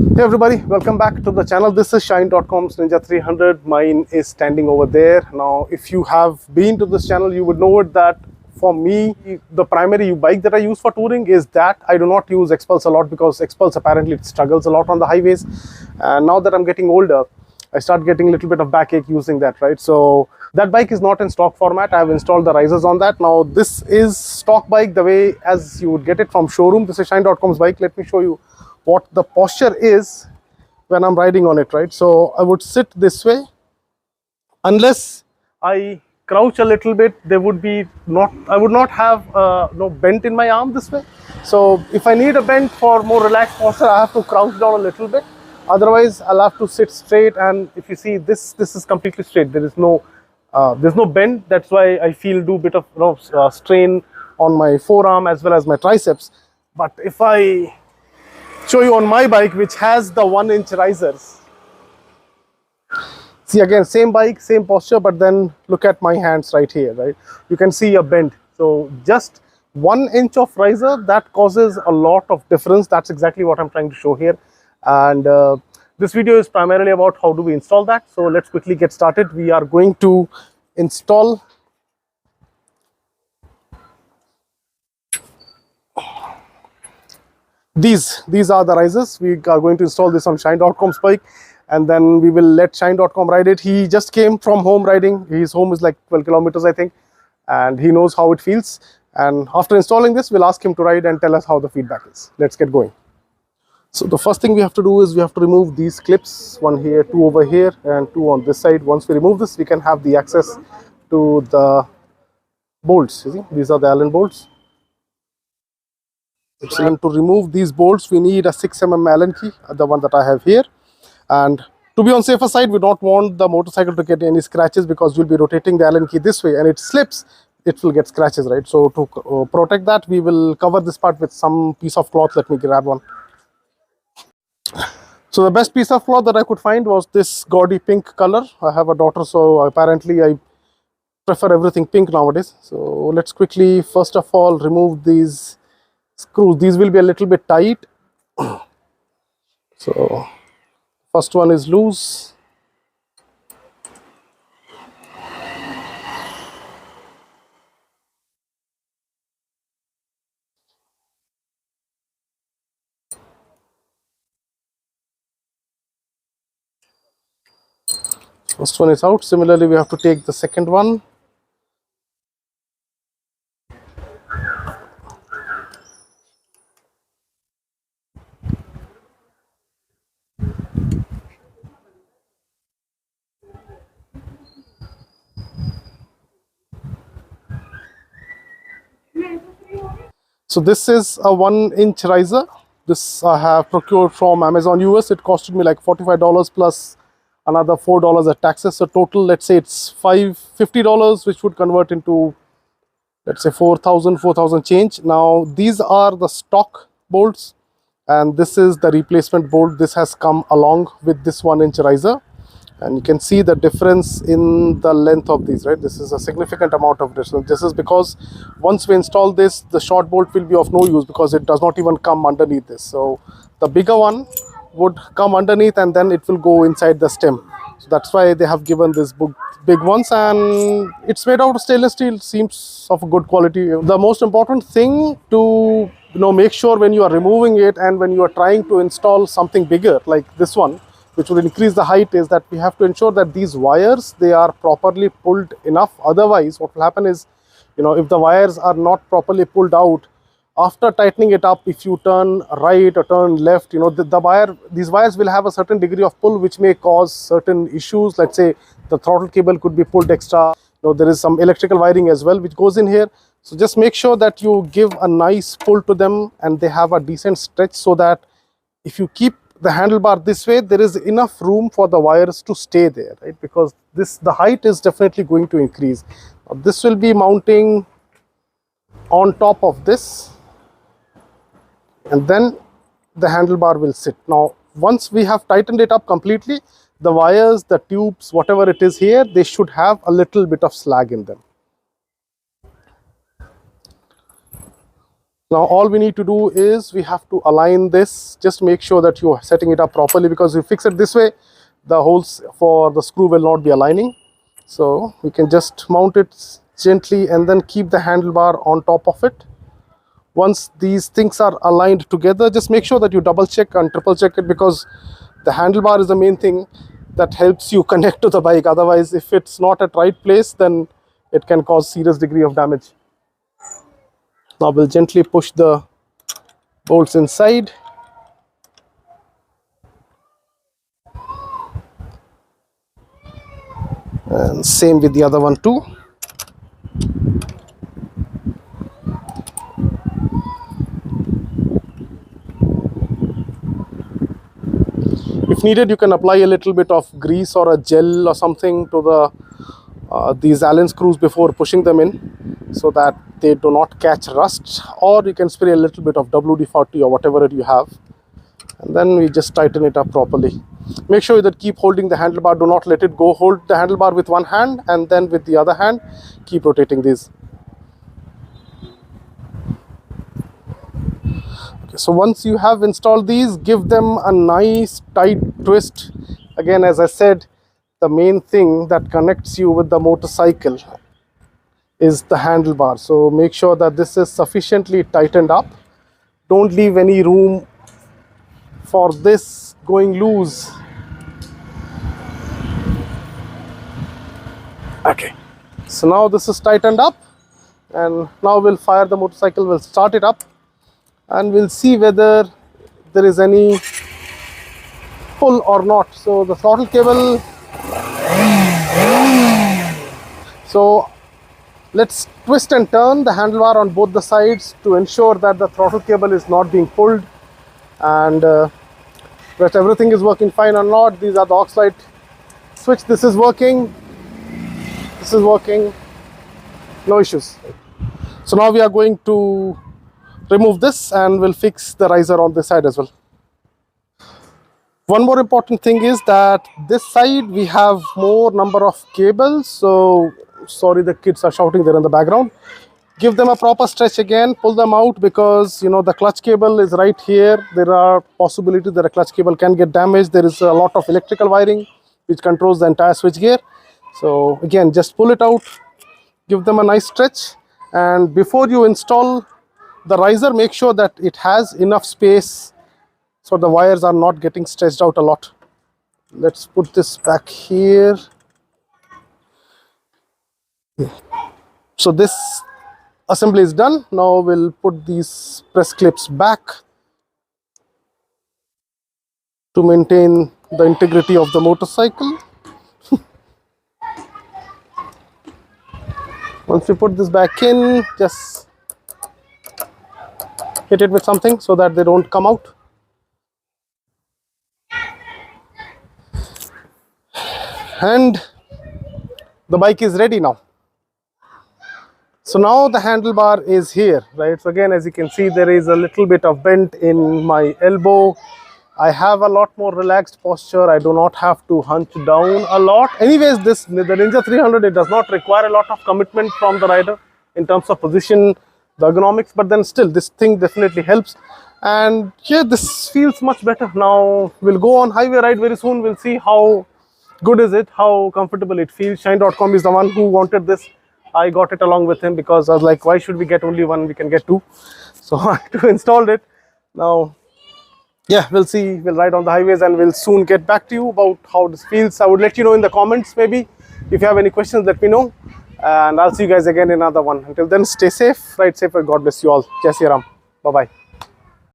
Hey everybody, welcome back to the channel. This is Shine.com's Ninja 300. Mine is standing over there. Now, if you have been to this channel, you would know it that for me, the primary bike that I use for touring is that. I do not use Xpulse a lot because Xpulse apparently it struggles a lot on the highways. And now that I'm getting older, I start getting a little bit of backache using that, right? So that bike is not in stock format. I have installed the risers on that. Now, this is stock bike the way as you would get it from showroom. This is Shine.com's bike. Let me show you what the posture is when I'm riding on it, right? So I would sit this way. Unless I crouch a little bit, I would not have no bent in my arm this way. So if I need a bend for more relaxed posture, I have to crouch down a little bit. Otherwise, I'll have to sit straight. And if you see this is completely straight. There's no bend. That's why I feel a bit of strain on my forearm as well as my triceps. But if I show you on my bike, which has the 1-inch risers, see, again, same bike, same posture, but then look at my hands right here, right? You can see a bend. So just 1 inch of riser, that causes a lot of difference. That's exactly what I'm trying to show here. And this video is primarily about how do we install that. So let's quickly get started. We are going to install these are the risers. We are going to install this on Shine.com's bike, and then we will let Shine.com ride it. He just came from home riding. His home is like 12 kilometers, I think, and he knows how it feels. And after installing this, we'll ask him to ride and tell us how the feedback is. Let's get going. So the first thing we have to do is we have to remove these clips, one here, two over here, and two on this side. Once we remove this, we can have the access to the bolts. You see, these are the Allen bolts. And to remove these bolts, we need a 6 mm Allen key, the one that I have here. And to be on safer side, we don't want the motorcycle to get any scratches because we'll be rotating the Allen key this way, and it slips, it will get scratches, right? So to protect that, we will cover this part with some piece of cloth. Let me grab one. So the best piece of cloth that I could find was this gaudy pink color. I have a daughter, so apparently I prefer everything pink nowadays. So let's quickly, first of all, remove these screws. These will be a little bit tight. So first one is loose. First one is out. Similarly, we have to take the second one. So this is a 1-inch riser. This I have procured from Amazon US. It costed me like $45 plus another $4 at taxes. So total, let's say it's $50, which would convert into, let's say, 4,000 change. Now these are the stock bolts, and this is the replacement bolt. This has come along with this 1-inch riser. And you can see the difference in the length of these, right? This is a significant amount of distance. This is because once we install this, the short bolt will be of no use because it does not even come underneath this. So the bigger one would come underneath and then it will go inside the stem. So that's why they have given this big ones, and it's made out of stainless steel, seems of a good quality. The most important thing to make sure when you are removing it and when you are trying to install something bigger like this one, which will increase the height, is that we have to ensure that these wires, they are properly pulled enough. Otherwise, what will happen is, if the wires are not properly pulled out, after tightening it up, if you turn right or turn left, these wires will have a certain degree of pull, which may cause certain issues. Let's say the throttle cable could be pulled extra. There is some electrical wiring as well, which goes in here. So just make sure that you give a nice pull to them and they have a decent stretch, so that if you keep the handlebar this way, there is enough room for the wires to stay there, right? Because the height is definitely going to increase. Now, this will be mounting on top of this, and then the handlebar will sit. Now, once we have tightened it up completely, the wires, the tubes, whatever it is here, they should have a little bit of slag in them. Now all we need to do is we have to align this. Just make sure that you are setting it up properly, because if you fix it this way, the holes for the screw will not be aligning. So we can just mount it gently and then keep the handlebar on top of it. Once these things are aligned together, just make sure that you double check and triple check it, because the handlebar is the main thing that helps you connect to the bike. Otherwise, if it's not at right place, then it can cause serious degree of damage. Now we'll gently push the bolts inside. And same with the other one too. If needed, you can apply a little bit of grease or a gel or something to the these Allen screws before pushing them in, so that they do not catch rust. Or you can spray a little bit of WD-40 or whatever you have, and then we just tighten it up properly. Make sure that keep holding the handlebar, do not let it go. Hold the handlebar with one hand, and then with the other hand keep rotating these. Okay, so once you have installed these, give them a nice tight twist. Again, as I said, the main thing that connects you with the motorcycle is the handlebar. So make sure that this is sufficiently tightened up. Don't leave any room for this going loose. Okay, so now this is tightened up, and now we'll fire the motorcycle. We'll start it up and we'll see whether there is any pull or not. So the throttle cable, so let's twist and turn the handlebar on both the sides to ensure that the throttle cable is not being pulled, and that everything is working fine or not. These are the aux light switch. This is working, this is working, no issues. So now we are going to remove this and we'll fix the riser on this side as well. One more important thing is that this side we have more number of cables. So sorry, the kids are shouting there in the background. Give them a proper stretch again, pull them out, because you know the clutch cable is right here. There are possibilities that a clutch cable can get damaged. There is a lot of electrical wiring which controls the entire switch gear. So again, just pull it out, give them a nice stretch, and before you install the riser, make sure that it has enough space so the wires are not getting stretched out a lot. Let's put this back here. So this assembly is done. Now we'll put these press clips back to maintain the integrity of the motorcycle. Once we put this back in, just hit it with something so that they don't come out. And the bike is ready now. So now the handlebar is here, right? So again, as you can see, there is a little bit of bend in my elbow. I have a lot more relaxed posture. I do not have to hunch down a lot. Anyways, the Ninja 300, it does not require a lot of commitment from the rider in terms of position, the ergonomics, but then still this thing definitely helps. And yeah, this feels much better. Now we'll go on highway ride very soon. We'll see how good is it, how comfortable it feels. Shine.com is the one who wanted this. I got it along with him because I was like, why should we get only one? We can get two. So I installed it. Now, yeah, we'll see. We'll ride on the highways and we'll soon get back to you about how this feels. I would let you know in the comments maybe. If you have any questions, let me know. And I'll see you guys again in another one. Until then, stay safe, ride safe, and God bless you all. Jai Shri Ram. Bye-bye.